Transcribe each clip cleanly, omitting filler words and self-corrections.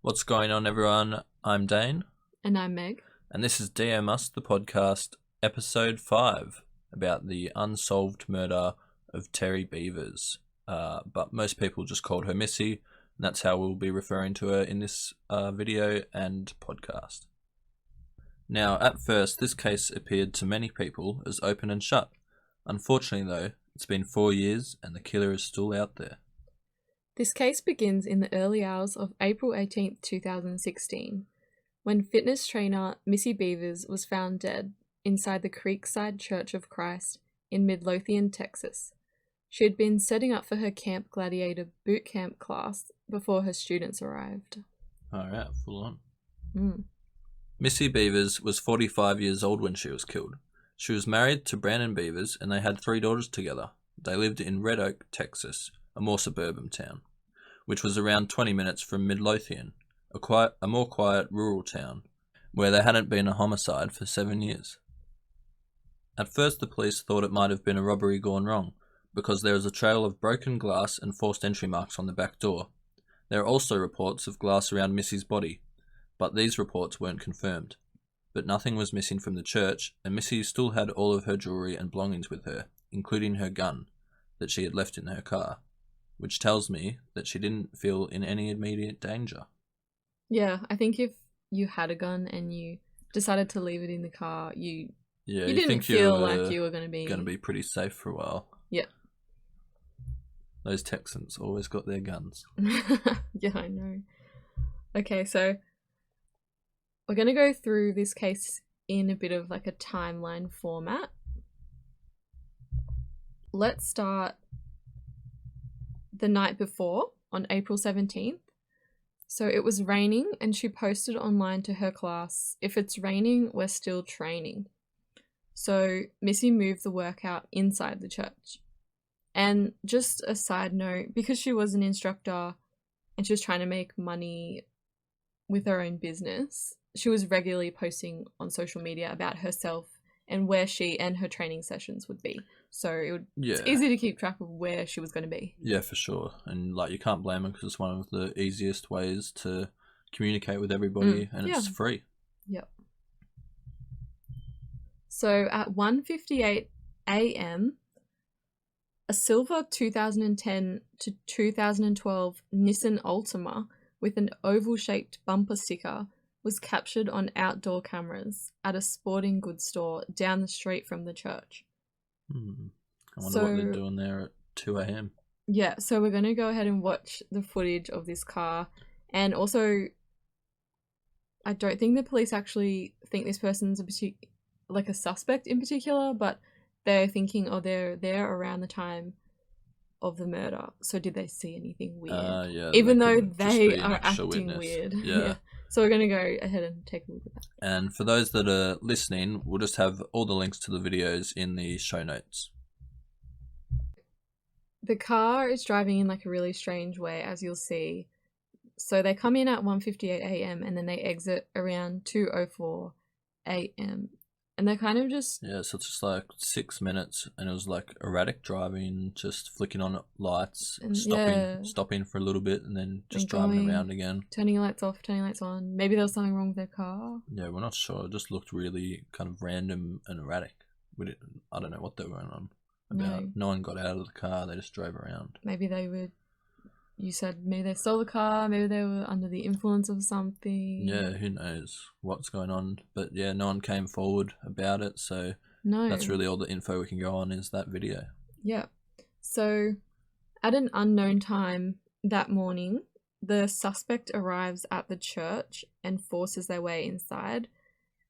What's going on, everyone? I'm Dane. And I'm Meg. And this is DM Us, the podcast, episode 5, about the unsolved murder of Terri Bevers. But most people just called her Missy, and that's how we'll be referring to her in this video and podcast. Now, at first, this case appeared to many people as open and shut. Unfortunately, though, it's been 4 years and the killer is still out there. This case begins in the early hours of April 18th, 2016, when fitness trainer Missy Bevers was found dead inside the Creekside Church of Christ in Midlothian, Texas. She had been setting up for her Camp Gladiator boot camp class before her students arrived. Alright, full on. Missy Bevers was 45 years old when she was killed. She was married to Brandon Bevers and they had 3 daughters together. They lived in Red Oak, Texas, a more suburban town, which was around 20 minutes from Midlothian, a more quiet rural town, where there hadn't been a homicide for 7 years. At first the police thought it might have been a robbery gone wrong, because there was a trail of broken glass and forced entry marks on the back door. There are also reports of glass around Missy's body, but these reports weren't confirmed. But nothing was missing from the church, and Missy still had all of her jewellery and belongings with her, including her gun, that she had left in her car, which tells me that she didn't feel in any immediate danger. Yeah, I think if you had a gun and you decided to leave it in the car, you didn't feel like you were going to be pretty safe for a while. Yeah. Those Texans always got their guns. Yeah, I know. Okay, so we're going to go through this case in a bit of like a timeline format. Let's start the night before, on April 17th. So it was raining and she posted online to her class, "If it's raining, we're still training." So Missy moved the workout inside the church. And just a side note, because she was an instructor and she was trying to make money with her own business, she was regularly posting on social media about herself and where she and her training sessions would be. So it's easy to keep track of where she was going to be. Yeah, for sure. And like, you can't blame her because it's one of the easiest ways to communicate with everybody, and it's free. Yep. So at 1:58 a.m, a silver 2010 to 2012 Nissan Altima with an oval-shaped bumper sticker was captured on outdoor cameras at a sporting goods store down the street from the church. I wonder what they're doing there at 2 a.m. Yeah, so we're going to go ahead and watch the footage of this car. And also, I don't think the police actually think this person's a suspect in particular, but they're thinking, they're there around the time of the murder. So did they see anything weird? Yeah. Even though they are acting weird. Yeah. So we're going to go ahead and take a look at that. And for those that are listening, we'll just have all the links to the videos in the show notes. The car is driving in like a really strange way, as you'll see. So they come in at 1:58 a.m. and then they exit around 2:04 a.m. And they're kind of just... Yeah, so it's just like 6 minutes, and it was like erratic driving, just flicking on lights, and stopping for a little bit, and then just driving around again. Turning lights off, turning lights on. Maybe there was something wrong with their car. Yeah, we're not sure. It just looked really kind of random and erratic. I don't know what they were on about. No one got out of the car, they just drove around. Maybe you said maybe they stole the car, maybe they were under the influence of something. Yeah, who knows what's going on. But yeah, no one came forward about it, so that's really all the info we can go on is that video. Yeah. So at an unknown time that morning, the suspect arrives at the church and forces their way inside,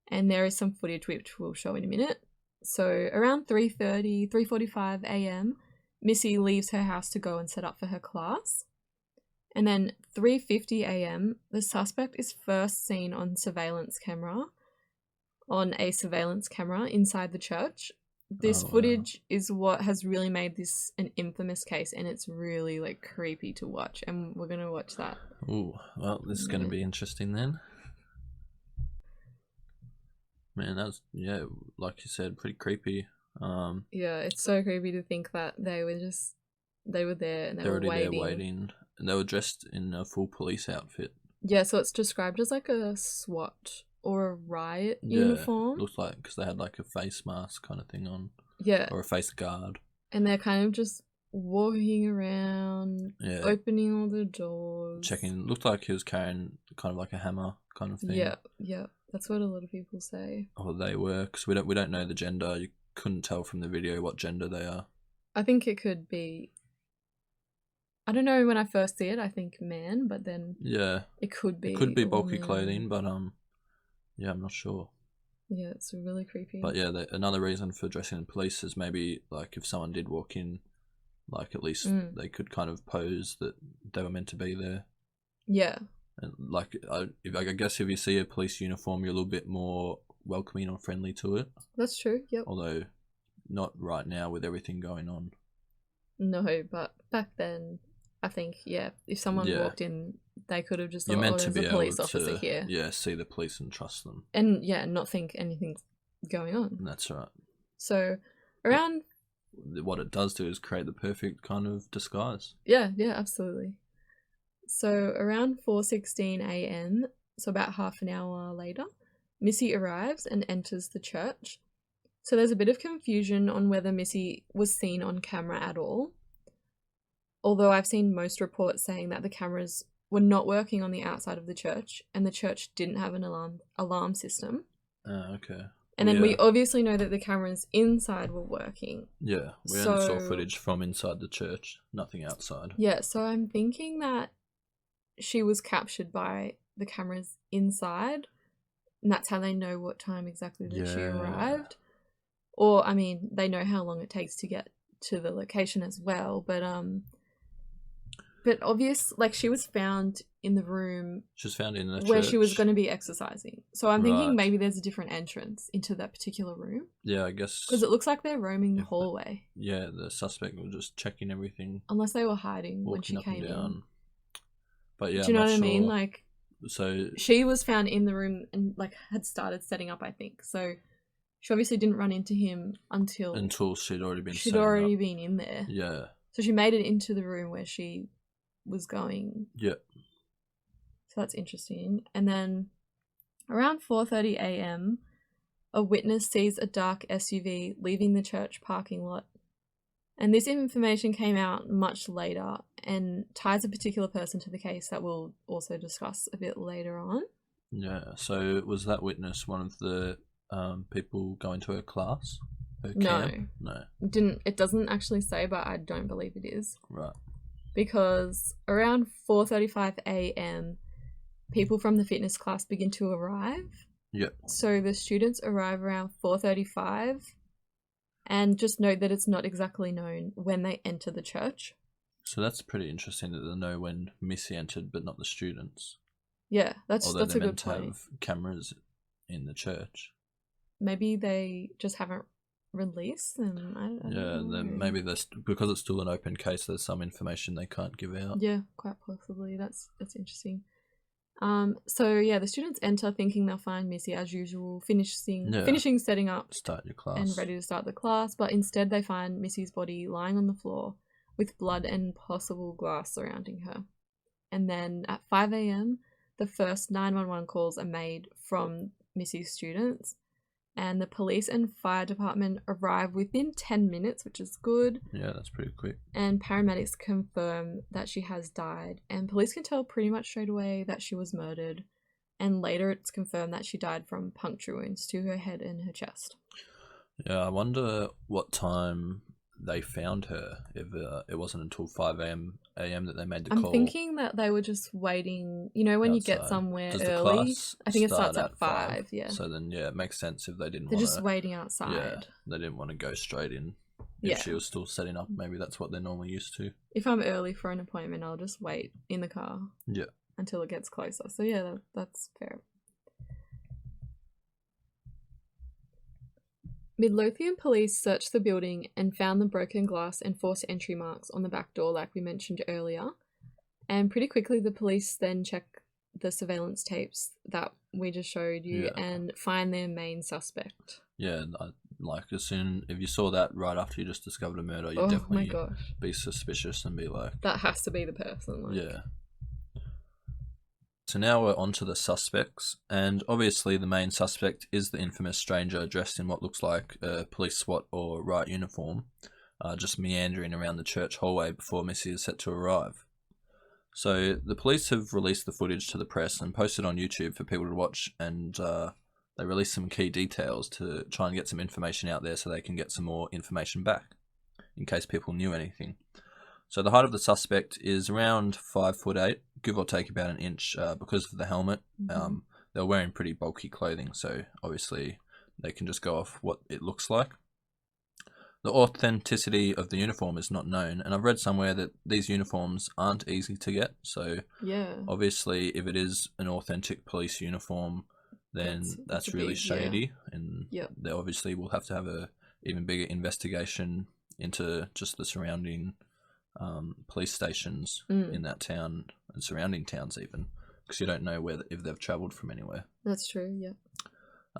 and there is some footage which we'll show in a minute. So around 3:45 a.m, Missy leaves her house to go and set up for her class. And then 3:50 a.m, the suspect is first seen on a surveillance camera inside the church. This footage is what has really made this an infamous case, and it's really like creepy to watch, and we're going to watch that. Ooh, well, this is going to be interesting then. Man, that's, like you said, pretty creepy. Yeah, it's so creepy to think that they were there and they were waiting. And they were dressed in a full police outfit. Yeah, so it's described as like a SWAT or a riot uniform. Looks like, because they had like a face mask kind of thing on. Yeah. Or a face guard. And they're kind of just walking around, opening all the doors. Checking. Looked like he was carrying kind of like a hammer kind of thing. Yeah. That's what a lot of people say. Or they were, because we don't know the gender. You couldn't tell from the video what gender they are. I think it could be... I don't know, when I first see it, I think man, but then... Yeah. It could be... It could be bulky clothing, but yeah, I'm not sure. Yeah, it's really creepy. But yeah, another reason for dressing in police is maybe, like, if someone did walk in, like, at least they could kind of pose that they were meant to be there. Yeah. And, like, I guess if you see a police uniform, you're a little bit more welcoming or friendly to it. That's true, yep. Although, not right now with everything going on. No, but back then, I think, if someone walked in, they could have just thought, meant to there's be a police able officer here. Yeah, see the police and trust them. And, not think anything's going on. That's right. So, around... What it does do is create the perfect kind of disguise. Yeah, absolutely. So, around 4:16 a.m, so about half an hour later, Missy arrives and enters the church. So there's a bit of confusion on whether Missy was seen on camera at all. Although I've seen most reports saying that the cameras were not working on the outside of the church and the church didn't have an alarm system. Okay. And then we obviously know that the cameras inside were working. Yeah, we only saw footage from inside the church, nothing outside. Yeah, so I'm thinking that she was captured by the cameras inside, and that's how they know what time exactly that she arrived. Or, I mean, they know how long it takes to get to the location as well, but obvious, like, she was found in the room. She was found in the where church. she was going to be exercising. So I'm thinking maybe there's a different entrance into that particular room. Yeah, I guess. Because it looks like they're roaming the hallway. Yeah, the suspect was just checking everything. Unless they were hiding when she came in. But yeah, do you know what I mean? Like, so she was found in the room and like had started setting up, I think. So she obviously didn't run into him until she'd already been. She'd already been in there. Yeah. So she made it into the room where she was going. Yeah. So that's interesting. And then around 4:30 a.m, a witness sees a dark SUV leaving the church parking lot. And this information came out much later and ties a particular person to the case that we'll also discuss a bit later on. Yeah, so was that witness one of the people going to her class? Her camp? No. It doesn't actually say, but I don't believe it is. Right. Because around 4:35 a.m, people from the fitness class begin to arrive. Yep. So the students arrive around 4:35. And just note that it's not exactly known when they enter the church. So that's pretty interesting that they know when Missy entered, but not the students. Yeah, that's a good point. Although they're meant to have cameras in the church. Maybe they just haven't released them. I don't know. Maybe because it's still an open case, there's some information they can't give out. Yeah, quite possibly. That's interesting. The students enter thinking they'll find Missy as usual, finishing setting up, start your class, and ready to start the class. But instead, they find Missy's body lying on the floor with blood and possible glass surrounding her. And then at 5 a.m, the first 911 calls are made from Missy's students, and the police and fire department arrive within 10 minutes, which is good. Yeah, that's pretty quick. And paramedics confirm that she has died, and police can tell pretty much straight away that she was murdered. And later it's confirmed that she died from puncture wounds to her head and her chest. Yeah, I wonder what time they found her, if it wasn't until 5 a.m. that they made the call. I'm thinking that they were just waiting, you know, when you get somewhere early. I think it starts at 5, yeah. So then, yeah, it makes sense if they didn't They're just waiting outside. Yeah, they didn't want to go straight in. If she was still setting up, maybe that's what they're normally used to. If I'm early for an appointment, I'll just wait in the car. Yeah. Until it gets closer. So yeah, that's fair. Midlothian police searched the building and found the broken glass and forced entry marks on the back door like we mentioned earlier. And pretty quickly the police then check the surveillance tapes that we just showed you and find their main suspect. Yeah, like if you saw that right after you just discovered a murder, you'd definitely be suspicious and be like... That has to be the person. Yeah. So now we're on to the suspects, and obviously the main suspect is the infamous stranger dressed in what looks like a police SWAT or riot uniform, just meandering around the church hallway before Missy is set to arrive. So the police have released the footage to the press and posted on YouTube for people to watch, and they released some key details to try and get some information out there so they can get some more information back, in case people knew anything. So the height of the suspect is around 5'8", give or take about an inch, because of the helmet. Mm-hmm. They're wearing pretty bulky clothing, so obviously they can just go off what it looks like. The authenticity of the uniform is not known, and I've read somewhere that these uniforms aren't easy to get, so Yeah. obviously if it is an authentic police uniform, then that's really shady, and they obviously will have to have a even bigger investigation into just the surrounding police stations in that town and surrounding towns even, because you don't know if they've travelled from anywhere. That's true, yeah.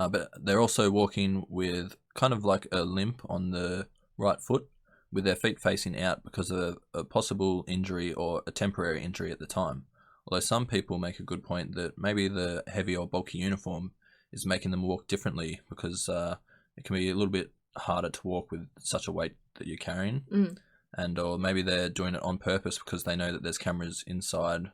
But they're also walking with kind of like a limp on the right foot, with their feet facing out because of a possible injury or a temporary injury at the time. Although some people make a good point that maybe the heavy or bulky uniform is making them walk differently, because it can be a little bit harder to walk with such a weight that you're carrying. Or maybe they're doing it on purpose because they know that there's cameras inside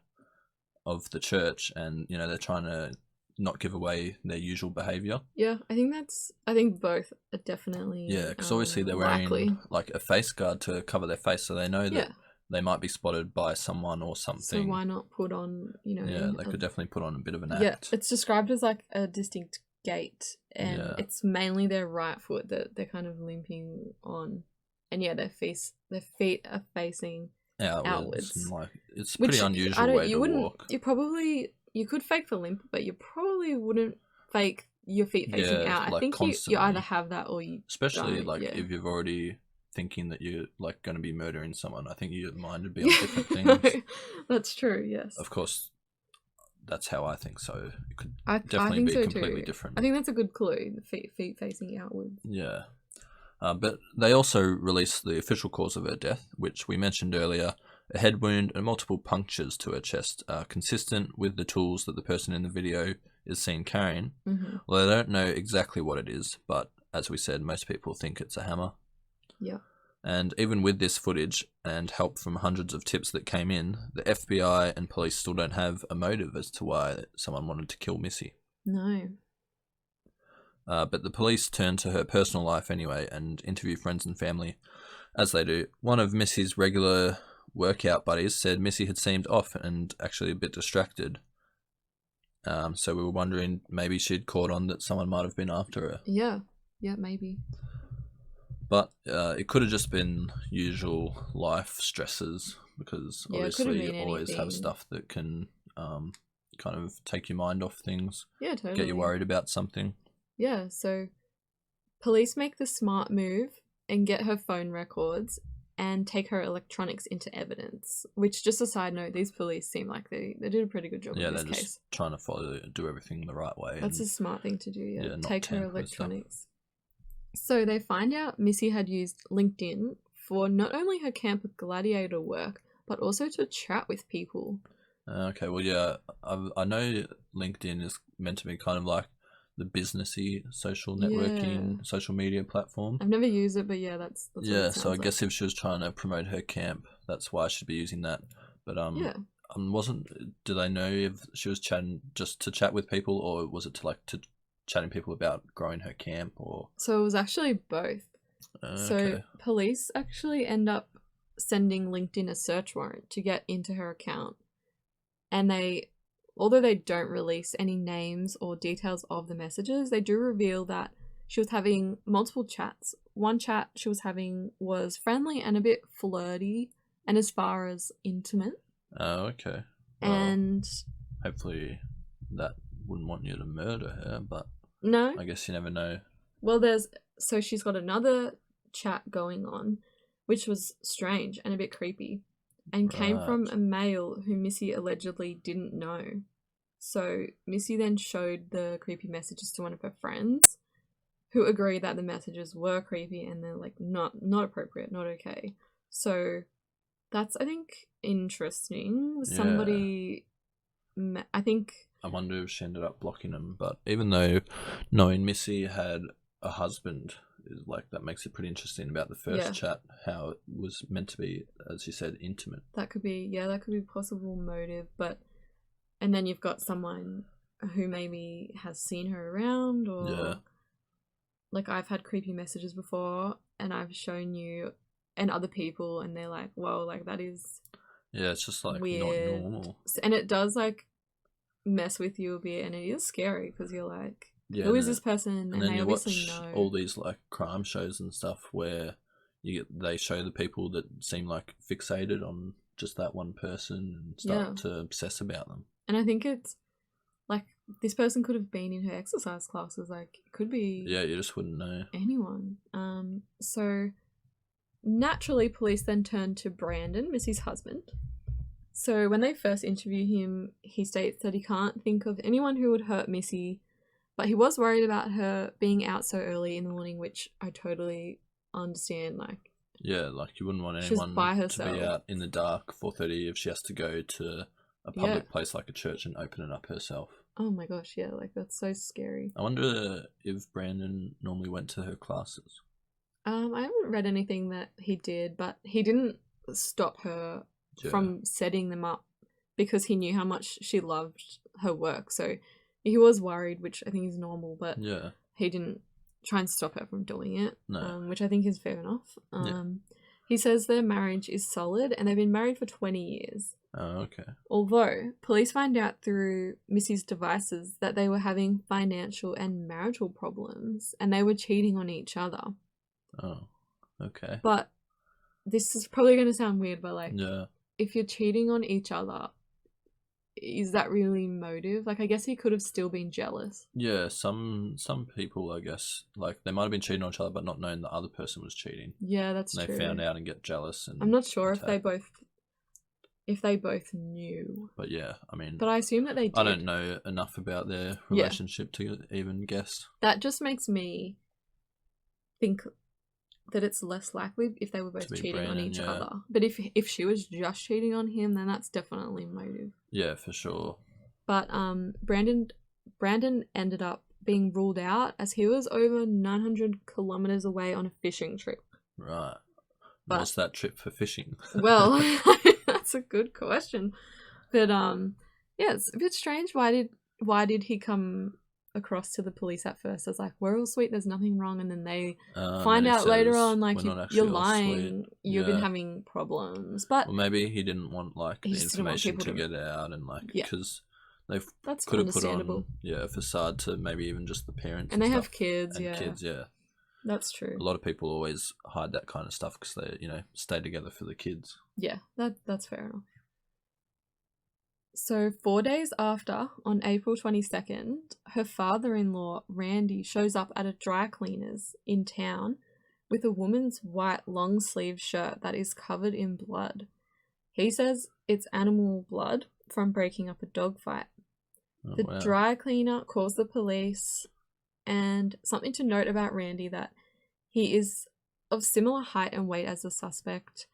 of the church, and they're trying to not give away their usual behaviour. Yeah, I think both are definitely because obviously they're wearing like a face guard to cover their face, so they know that they might be spotted by someone or something. So why not put on, they could definitely put on a bit of an act. Yeah, it's described as like a distinct gait, and it's mainly their right foot that they're kind of limping on. And their feet are facing outwards. And, like, it's a pretty unusual way to walk. You could fake the limp, but you probably wouldn't fake your feet facing out. I think you either have that or you especially don't, if you've already thinking that you're like going to be murdering someone. I think your mind would be on different things. That's true, yes. Of course, that's how I think, so it could I definitely think be so completely too. different. I think that's a good clue, the feet facing outwards. Yeah. But they also released the official cause of her death, which we mentioned earlier, a head wound and multiple punctures to her chest, consistent with the tools that the person in the video is seen carrying. Well, they don't know exactly what it is, but as we said, most people think it's a hammer. Yeah. And even with this footage and help from hundreds of tips that came in, the FBI and police still don't have a motive as to why someone wanted to kill Missy. No. But the police turn to her personal life anyway and interview friends and family, as they do. One of Missy's regular workout buddies said Missy had seemed off and actually a bit distracted. So we were wondering maybe she'd caught on that someone might have been after her. Yeah, maybe. But it could have just been usual life stresses, because obviously you always have stuff that can kind of take your mind off things. Yeah, totally. Get you worried about something. Yeah, so police make the smart move and get her phone records and take her electronics into evidence, which, just a side note, these police seem like they did a pretty good job in this case. Yeah, they're just trying to do everything the right way. That's a smart thing to do, take her electronics. Stuff. So they find out Missy had used LinkedIn for not only her Camp Gladiator work, but also to chat with people. Okay, well, yeah, I know LinkedIn is meant to be kind of like the businessy social networking, social media platform. I've never used it, but that's what it so I like. guess if she was trying to promote her camp, that's why she'd be using that. But do they know if she was chatting just to chat with people, or was it to chatting people about growing her camp? Or so it was actually both. So police actually end up sending LinkedIn a search warrant to get into her account, and although they don't release any names or details of the messages, they do reveal that she was having multiple chats. One chat she was having was friendly and a bit flirty, and as far as intimate. Oh, okay. And hopefully that wouldn't want you to murder her, but no, I guess you never know. Well, so she's got another chat going on, which was strange and a bit creepy, and came from a male who Missy allegedly didn't know. So Missy then showed the creepy messages to one of her friends, who agreed that the messages were creepy and they're like not appropriate, not okay. So that's, I think, interesting. Somebody I think... I wonder if she ended up blocking him. But even though knowing Missy had a husband, like, that makes it pretty interesting about the first chat, how it was meant to be, as you said, intimate. That could be, that could be a possible motive. But, and then you've got someone who maybe has seen her around, or like, I've had creepy messages before and I've shown you and other people, and they're like, whoa, like, that is it's just like weird. Not normal. And it does like mess with you a bit, and it is scary because you're like, who is this person? And then they you obviously watch know all these like crime shows and stuff where they show the people that seem like fixated on just that one person and start to obsess about them. And I think it's like, this person could have been in her exercise classes. Like, it could be... Yeah, you just wouldn't know. Anyone. So, naturally, police then turned to Brandon, Missy's husband. So, when they first interview him, he states that he can't think of anyone who would hurt Missy, but he was worried about her being out so early in the morning, which I totally understand. Like, yeah, like, you wouldn't want anyone to be out in the dark 4:30 if she has to go to a public place like a church and open it up herself. Oh my gosh, yeah, like, that's so scary. I wonder if Brandon normally went to her classes. I haven't read anything that he did, but he didn't stop her from setting them up because he knew how much she loved her work. So he was worried, which I think is normal, but he didn't try and stop her from doing it, which I think is fair enough. He says their marriage is solid and they've been married for 20 years. Oh, okay. Although, police find out through Missy's devices that they were having financial and marital problems and they were cheating on each other. Oh, okay. But this is probably going to sound weird, but like, if you're cheating on each other, is that really motive? Like, I guess he could have still been jealous. Yeah, some people, I guess, like, they might have been cheating on each other but not knowing the other person was cheating. Yeah, that's true. They found out and get jealous. And I'm not sure if they both knew. But yeah, I mean... But I assume that they did. I don't know enough about their relationship to even guess. That just makes me think that it's less likely if they were both cheating on each other. But if she was just cheating on him, then that's definitely motive. Yeah, for sure. But Brandon ended up being ruled out as he was over 900 kilometers away on a fishing trip. Right. What's that trip for fishing? Well, that's a good question. But it's a bit strange. Why did he come across to the police at first as like, we're all sweet, there's nothing wrong, and then they find out later on like, you're lying, you've been having problems. But maybe he didn't want like the information to get out, and like, because they could have put on a facade to maybe even just the parents, and they have kids, kids, that's true. A lot of people always hide that kind of stuff because they, stay together for the kids. Yeah, that's fair enough. So 4 days after, on April 22nd, her father-in-law, Randy, shows up at a dry cleaner's in town with a woman's white long-sleeve shirt that is covered in blood. He says it's animal blood from breaking up a dog fight. The dry cleaner calls the police, and something to note about Randy, that he is of similar height and weight as the suspect.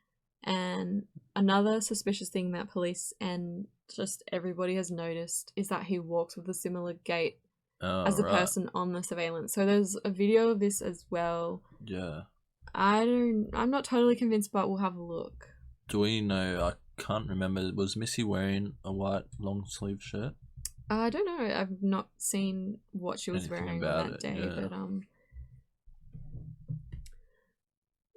And another suspicious thing that police and just everybody has noticed is that he walks with a similar gait as the person on the surveillance. So there's a video of this as well. Yeah. I'm not totally convinced, but we'll have a look. Do we know? I can't remember. Was Missy wearing a white long sleeve shirt? I don't know. I've not seen what she was wearing on that day,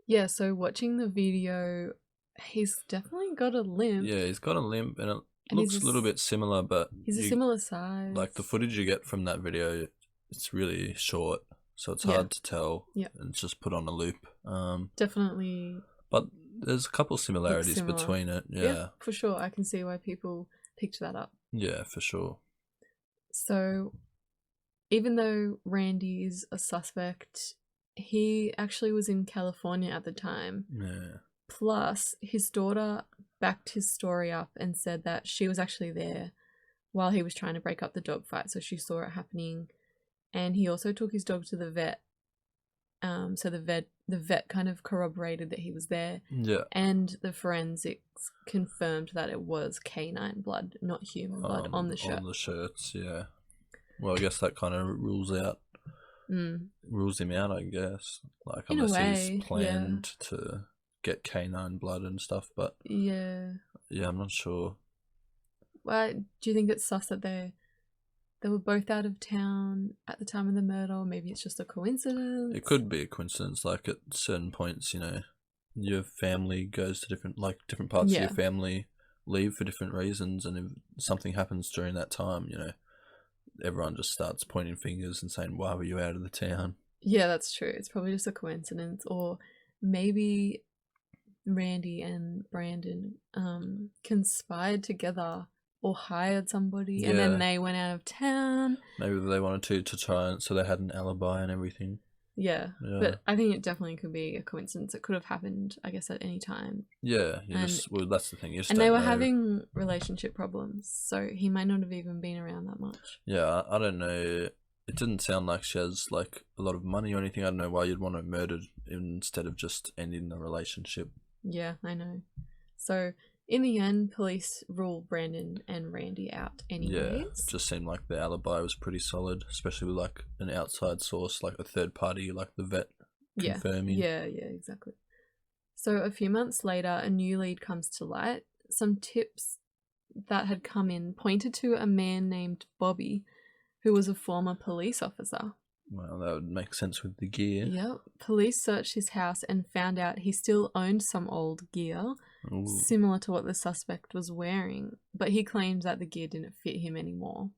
but so watching the video, he's definitely got a limp. Yeah, he's got a limp, and it looks a little bit similar, but he's a similar size. Like, the footage you get from that video, it's really short, so it's hard to tell. Yeah, and it's just put on a loop. Definitely. But there's a couple similarities between it. Yeah, for sure. I can see why people picked that up. Yeah, for sure. So, even though Randy is a suspect, he actually was in California at the time. Yeah. Plus, his daughter backed his story up and said that she was actually there while he was trying to break up the dog fight, so she saw it happening. And he also took his dog to the vet So the vet kind of corroborated that he was there. Yeah. And the forensics confirmed that it was canine blood, not human blood, on the shirt. On the shirts, yeah. Well, I guess that kind of rules him out, I guess. Like, in a way, he's planned to get canine blood and stuff, but yeah, I'm not sure. Well, do you think it's sus that they were both out of town at the time of the murder? Or maybe it's just a coincidence. It could be a coincidence. Like, at certain points, you know, your family goes to different parts of your family leave for different reasons, and if something happens during that time, you know, everyone just starts pointing fingers and saying, "Why were you out of the town?" Yeah, that's true. It's probably just a coincidence, or maybe Randy and Brandon conspired together or hired somebody, and then they went out of town. Maybe they wanted to try, and so they had an alibi and everything. Yeah, but I think it definitely could be a coincidence. It could have happened, I guess, at any time. Yeah, well, that's the thing. And they were having relationship problems, so he might not have even been around that much. Yeah, I don't know. It didn't sound like she has like a lot of money or anything. I don't know why you'd want her murdered instead of just ending the relationship. Yeah, I know. So in the end, police ruled Brandon and Randy out anyways. Yeah, it just seemed like the alibi was pretty solid, especially with like an outside source, like a third party, like the vet confirming. Yeah, exactly. So a few months later, a new lead comes to light. Some tips that had come in pointed to a man named Bobby, who was a former police officer. Well, that would make sense with the gear. Yep. Police searched his house and found out he still owned some old gear, similar to what the suspect was wearing, but he claimed that the gear didn't fit him anymore.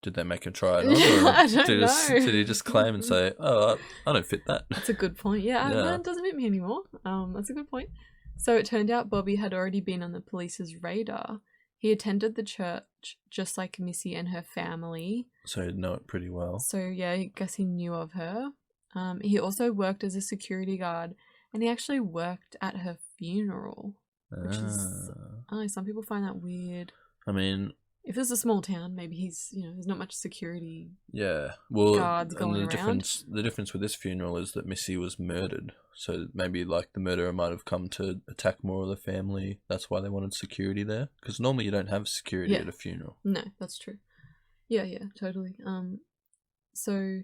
Did they make him try it on? Or I don't know. Did he just claim and say, "Oh, I don't fit that"? That's a good point. Yeah, it doesn't fit me anymore. That's a good point. So it turned out Bobby had already been on the police's radar. He attended the church just like Missy and her family. So he'd know it pretty well. So yeah, I guess he knew of her. He also worked as a security guard, and he actually worked at her funeral, which is, I don't know, some people find that weird. I mean, if it's a small town, maybe there's not much security. Yeah, well, guards going around. The difference with this funeral is that Missy was murdered, so maybe like the murderer might have come to attack more of the family. That's why they wanted security there, because normally you don't have security at a funeral. No, that's true. Yeah, totally. So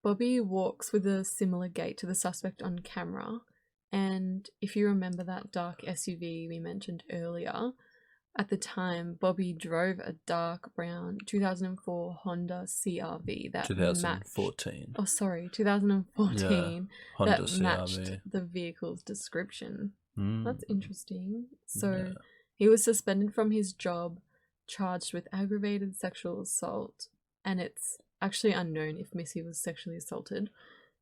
Bobby walks with a similar gait to the suspect on camera, and if you remember that dark SUV we mentioned earlier. At the time, Bobby drove a dark brown 2004 Honda CRV that 2014. 2014. Honda that CRV. Matched the vehicle's description. That's interesting. So he was suspended from his job, charged with aggravated sexual assault, and it's actually unknown if Missy was sexually assaulted.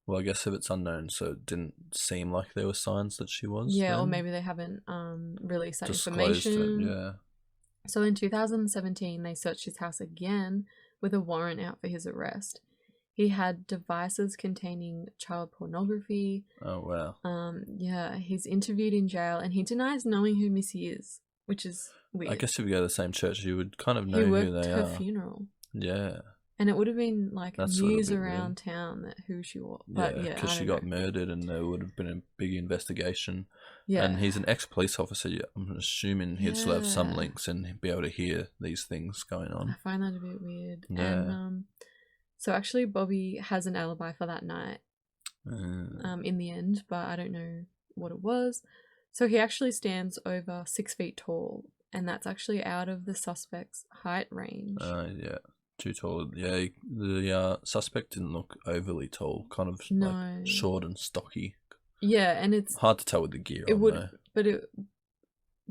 Well, I guess if it's unknown, so it didn't seem like there were signs that she was. Yeah, then. Or maybe they haven't released that Disclosed information. It, yeah. So in 2017, they searched his house again with a warrant out for his arrest. He had devices containing child pornography. Oh, wow. Yeah, he's interviewed in jail, and he denies knowing who Missy is, which is weird. I guess if you go to the same church, you would kind of know who they are. He worked her funeral. Yeah. And it would have been like news around town that who she was. But yeah, because she got murdered, and there would have been a big investigation. Yeah. And he's an ex-police officer. I'm assuming he'd still have some links and be able to hear these things going on. I find that a bit weird. Yeah. And so actually Bobby has an alibi for that night in the end, but I don't know what it was. So he actually stands over 6 feet tall, and that's actually out of the suspect's height range. Yeah. Too tall. Yeah, the suspect didn't look overly tall, kind of like short and stocky. Yeah, and it's hard to tell with the gear it on would, though.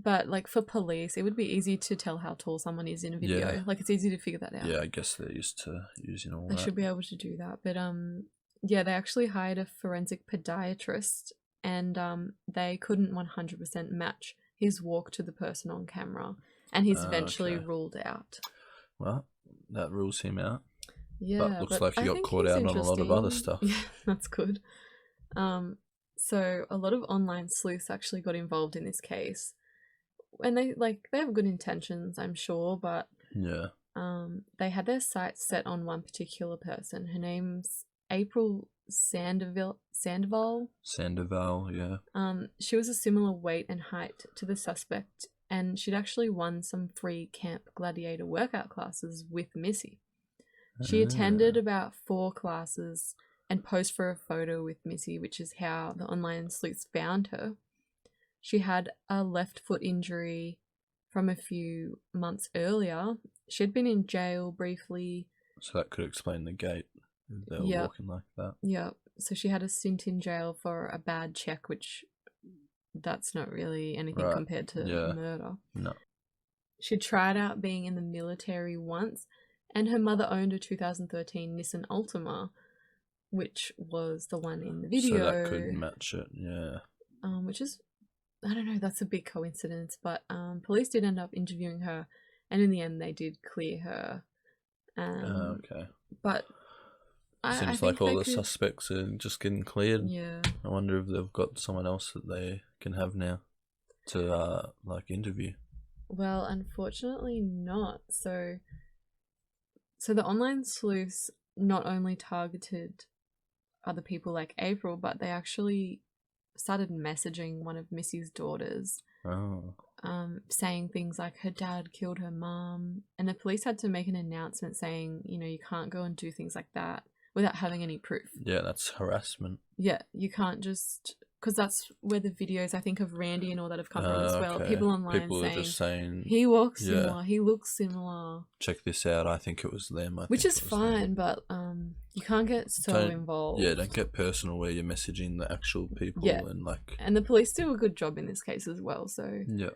But like for police, it would be easy to tell how tall someone is in a video. Yeah. Like it's easy to figure that out. Yeah, I guess they're used to using all that. They should be able to do that. But yeah, they actually hired a forensic podiatrist, and they couldn't 100% match his walk to the person on camera, and he's eventually ruled out. Well, that rules him out. Yeah, but looks like he got caught out on a lot of other stuff. Yeah, that's good. So a lot of online sleuths actually got involved in this case, and they have good intentions, I'm sure, but yeah, they had their sights set on one particular person. Her name's April Sandoval. Sandoval, yeah. She was a similar weight and height to the suspect, and she'd actually won some free Camp Gladiator workout classes with Missy. She attended about 4 classes and posed for a photo with Missy, which is how the online sleuths found her. She had a left foot injury from a few months earlier. She'd been in jail briefly. So that could explain the gait. They were walking like that. Yeah. So she had a stint in jail for a bad check, which that's not really anything compared to murder. No. She tried out being in the military once, and her mother owned a 2013 Nissan Altima, which was the one in the video. So that could match it, yeah. Which is, I don't know, that's a big coincidence, but police did end up interviewing her, and in the end they did clear her. Okay. But Seems like all the suspects are just getting cleared. Yeah. I wonder if they've got someone else that they can have now to interview. Well, unfortunately not. So the online sleuths not only targeted other people like April, but they actually started messaging one of Missy's daughters. Oh. Saying things like her dad killed her mum, and the police had to make an announcement saying, you can't go and do things like that without having any proof. Yeah, that's harassment. Yeah, you can't just... Because that's where the videos, I think, of Randy and all that have come from as well. Okay. People online are just saying... He walks similar, he looks similar. Check this out, I think it was them. Which is fine, but you can't get involved. Yeah, don't get personal where you're messaging the actual people. Yeah. And the police do a good job in this case as well, so... Yeah.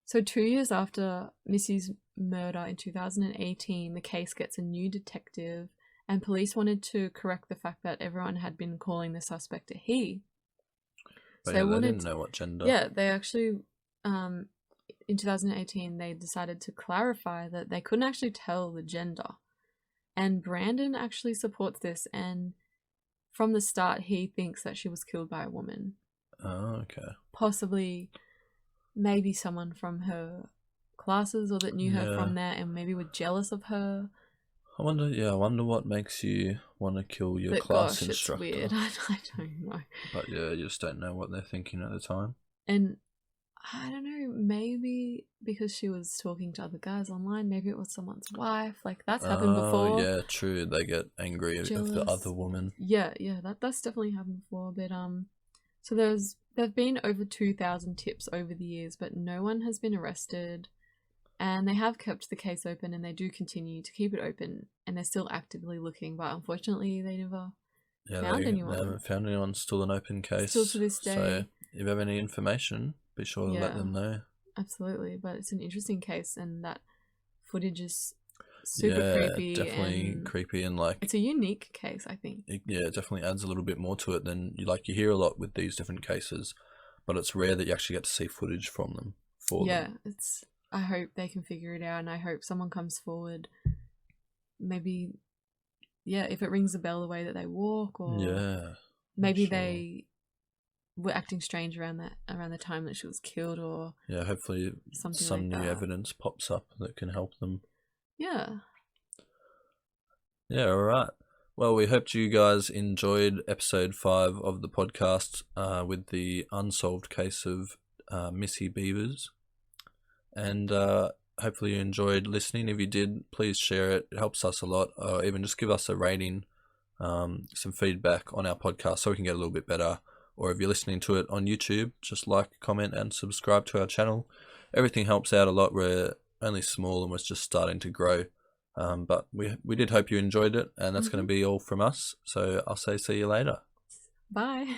So 2 years after Missy's murder in 2018, the case gets a new detective, and police wanted to correct the fact that everyone had been calling the suspect a he. But so they didn't know what gender. Yeah, they actually, in 2018, they decided to clarify that they couldn't actually tell the gender. And Brandon actually supports this, and from the start, he thinks that she was killed by a woman. Oh, okay. Possibly... maybe someone from her classes or that knew her from there and maybe were jealous of her. I wonder what makes you want to kill your class instructor. It's weird. I don't know. But yeah, you just don't know what they're thinking at the time. And I don't know, maybe because she was talking to other guys online, maybe it was someone's wife. Like, that's happened before. Yeah, true. They get angry of the other woman. Yeah, that's definitely happened before. But so there've been over 2,000 tips over the years, but no one has been arrested. And they have kept the case open, and they do continue to keep it open, and they're still actively looking, but unfortunately they never found anyone. They haven't found anyone. Still an open case. Still to this day. So if you have any information, be sure to let them know. Absolutely, but it's an interesting case, and that footage is super creepy. Definitely creepy, and it's a unique case, I think. It definitely adds a little bit more to it than you hear a lot with these different cases, but it's rare that you actually get to see footage from them. I hope they can figure it out, and I hope someone comes forward. Maybe, if it rings a bell the way that they walk, or maybe they were acting strange around the time that she was killed, or hopefully some new evidence pops up that can help them. Yeah, all right. Well, we hoped you guys enjoyed episode 5 of the podcast with the unsolved case of Missy Bevers. And hopefully you enjoyed listening. If you did, please share it. It helps us a lot. Or even just give us a rating, some feedback on our podcast so we can get a little bit better. Or if you're listening to it on YouTube, just like, comment, and subscribe to our channel. Everything helps out a lot. We're only small and we're just starting to grow. But we did hope you enjoyed it, and that's going to be all from us. So I'll say see you later. Bye.